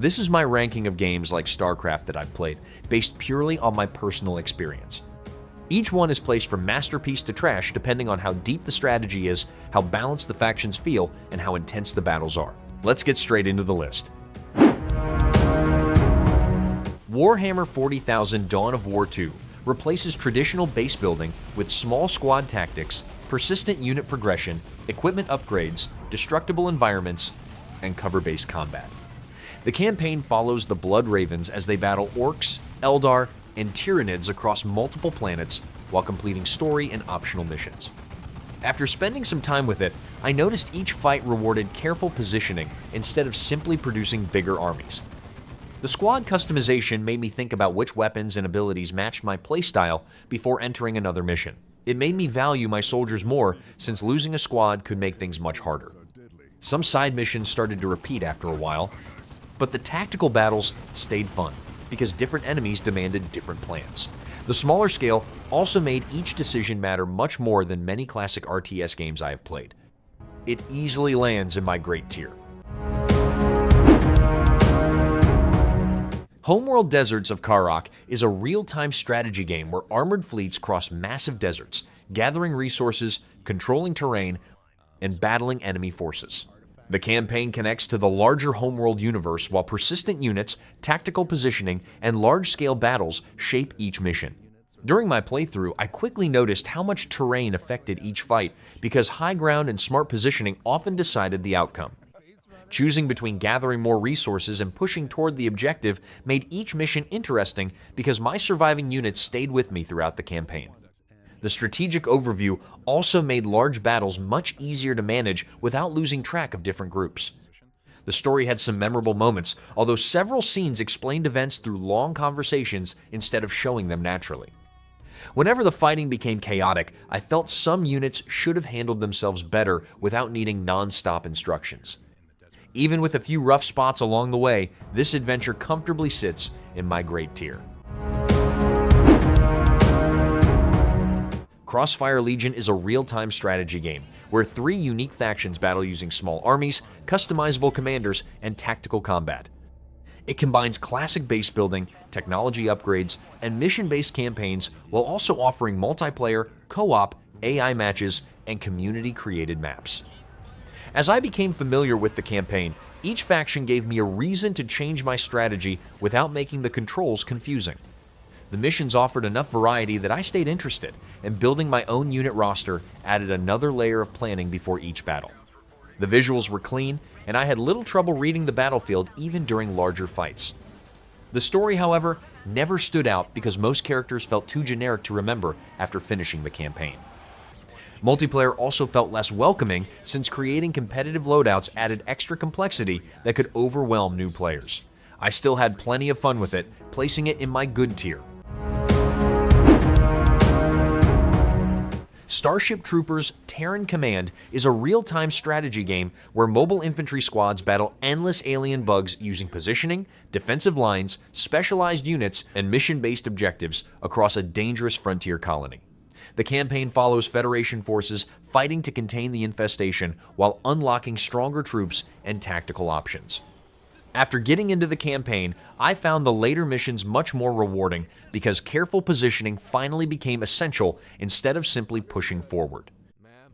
This is my ranking of games like StarCraft that I've played, based purely on my personal experience. Each one is placed from masterpiece to trash depending on how deep the strategy is, how balanced the factions feel, and how intense the battles are. Let's get straight into the list. Warhammer 40,000 Dawn of War 2 replaces traditional base building with small squad tactics, persistent unit progression, equipment upgrades, destructible environments, and cover-based combat. The campaign follows the Blood Ravens as they battle orcs, Eldar, and Tyranids across multiple planets while completing story and optional missions. After spending some time with it, I noticed each fight rewarded careful positioning instead of simply producing bigger armies. The squad customization made me think about which weapons and abilities matched my playstyle before entering another mission. It made me value my soldiers more since losing a squad could make things much harder. Some side missions started to repeat after a while, but the tactical battles stayed fun because different enemies demanded different plans. The smaller scale also made each decision matter much more than many classic RTS games I have played. It easily lands in my great tier. Homeworld Deserts of Kharak is a real-time strategy game where armored fleets cross massive deserts, gathering resources, controlling terrain, and battling enemy forces. The campaign connects to the larger Homeworld universe while persistent units, tactical positioning, and large-scale battles shape each mission. During my playthrough, I quickly noticed how much terrain affected each fight because high ground and smart positioning often decided the outcome. Choosing between gathering more resources and pushing toward the objective made each mission interesting because my surviving units stayed with me throughout the campaign. The strategic overview also made large battles much easier to manage without losing track of different groups. The story had some memorable moments, although several scenes explained events through long conversations instead of showing them naturally. Whenever the fighting became chaotic, I felt some units should have handled themselves better without needing non-stop instructions. Even with a few rough spots along the way, this adventure comfortably sits in my great tier. Crossfire Legion is a real-time strategy game where 3 unique factions battle using small armies, customizable commanders, and tactical combat. It combines classic base building, technology upgrades, and mission-based campaigns while also offering multiplayer, co-op, AI matches, and community-created maps. As I became familiar with the campaign, each faction gave me a reason to change my strategy without making the controls confusing. The missions offered enough variety that I stayed interested, and building my own unit roster added another layer of planning before each battle. The visuals were clean, and I had little trouble reading the battlefield even during larger fights. The story, however, never stood out because most characters felt too generic to remember after finishing the campaign. Multiplayer also felt less welcoming since creating competitive loadouts added extra complexity that could overwhelm new players. I still had plenty of fun with it, placing it in my good tier. Starship Troopers Terran Command is a real-time strategy game where mobile infantry squads battle endless alien bugs using positioning, defensive lines, specialized units, and mission-based objectives across a dangerous frontier colony. The campaign follows Federation forces fighting to contain the infestation while unlocking stronger troops and tactical options. After getting into the campaign, I found the later missions much more rewarding because careful positioning finally became essential instead of simply pushing forward.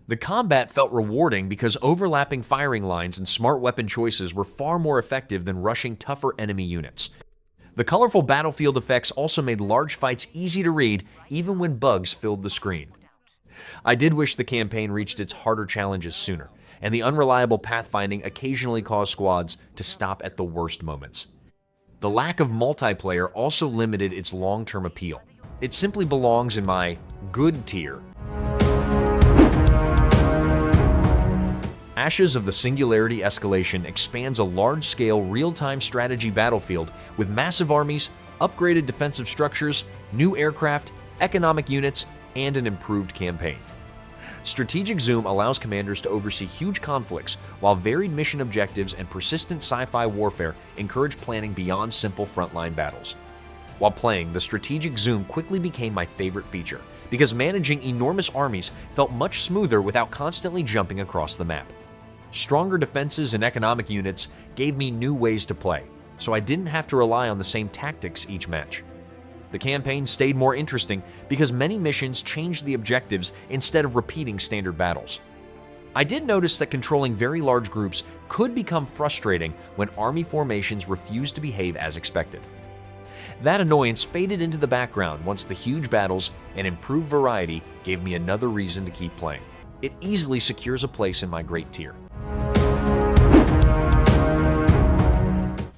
The combat felt rewarding because overlapping firing lines and smart weapon choices were far more effective than rushing tougher enemy units. The colorful battlefield effects also made large fights easy to read even when bugs filled the screen. I did wish the campaign reached its harder challenges sooner, and the unreliable pathfinding occasionally caused squads to stop at the worst moments. The lack of multiplayer also limited its long-term appeal. It simply belongs in my good tier. Ashes of the Singularity Escalation expands a large-scale, real-time strategy battlefield with massive armies, upgraded defensive structures, new aircraft, economic units, and an improved campaign. Strategic Zoom allows commanders to oversee huge conflicts, while varied mission objectives and persistent sci-fi warfare encourage planning beyond simple frontline battles. While playing, the Strategic Zoom quickly became my favorite feature, because managing enormous armies felt much smoother without constantly jumping across the map. Stronger defenses and economic units gave me new ways to play, so I didn't have to rely on the same tactics each match. The campaign stayed more interesting because many missions changed the objectives instead of repeating standard battles. I did notice that controlling very large groups could become frustrating when army formations refused to behave as expected. That annoyance faded into the background once the huge battles and improved variety gave me another reason to keep playing. It easily secures a place in my great tier.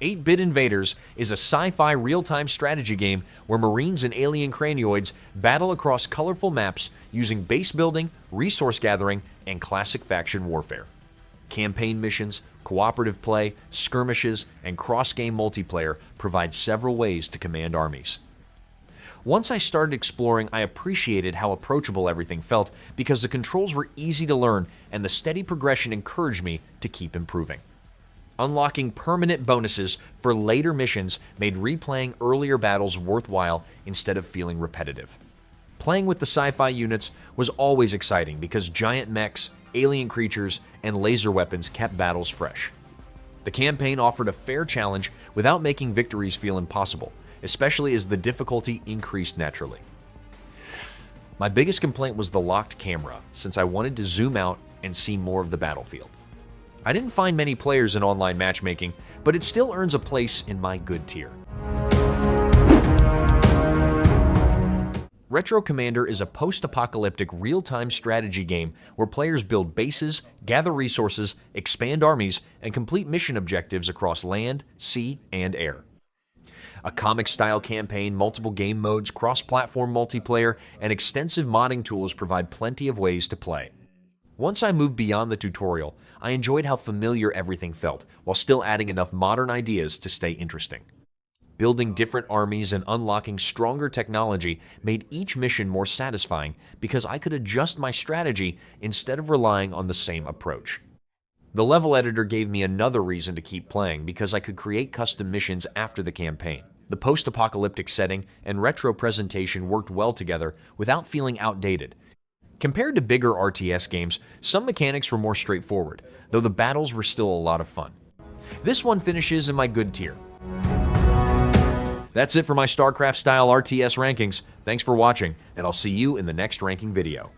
8-Bit Invaders is a sci-fi real-time strategy game where Marines and alien cranioids battle across colorful maps using base building, resource gathering, and classic faction warfare. Campaign missions, cooperative play, skirmishes, and cross-game multiplayer provide several ways to command armies. Once I started exploring, I appreciated how approachable everything felt because the controls were easy to learn and the steady progression encouraged me to keep improving. Unlocking permanent bonuses for later missions made replaying earlier battles worthwhile instead of feeling repetitive. Playing with the sci-fi units was always exciting because giant mechs, alien creatures, and laser weapons kept battles fresh. The campaign offered a fair challenge without making victories feel impossible, especially as the difficulty increased naturally. My biggest complaint was the locked camera, since I wanted to zoom out and see more of the battlefield. I didn't find many players in online matchmaking, but it still earns a place in my good tier. Retro Commander is a post-apocalyptic real-time strategy game where players build bases, gather resources, expand armies, and complete mission objectives across land, sea, and air. A comic-style campaign, multiple game modes, cross-platform multiplayer, and extensive modding tools provide plenty of ways to play. Once I moved beyond the tutorial, I enjoyed how familiar everything felt, while still adding enough modern ideas to stay interesting. Building different armies and unlocking stronger technology made each mission more satisfying because I could adjust my strategy instead of relying on the same approach. The level editor gave me another reason to keep playing because I could create custom missions after the campaign. The post-apocalyptic setting and retro presentation worked well together without feeling outdated. Compared to bigger RTS games, some mechanics were more straightforward, though the battles were still a lot of fun. This one finishes in my good tier. That's it for my StarCraft-style RTS rankings. Thanks for watching, and I'll see you in the next ranking video.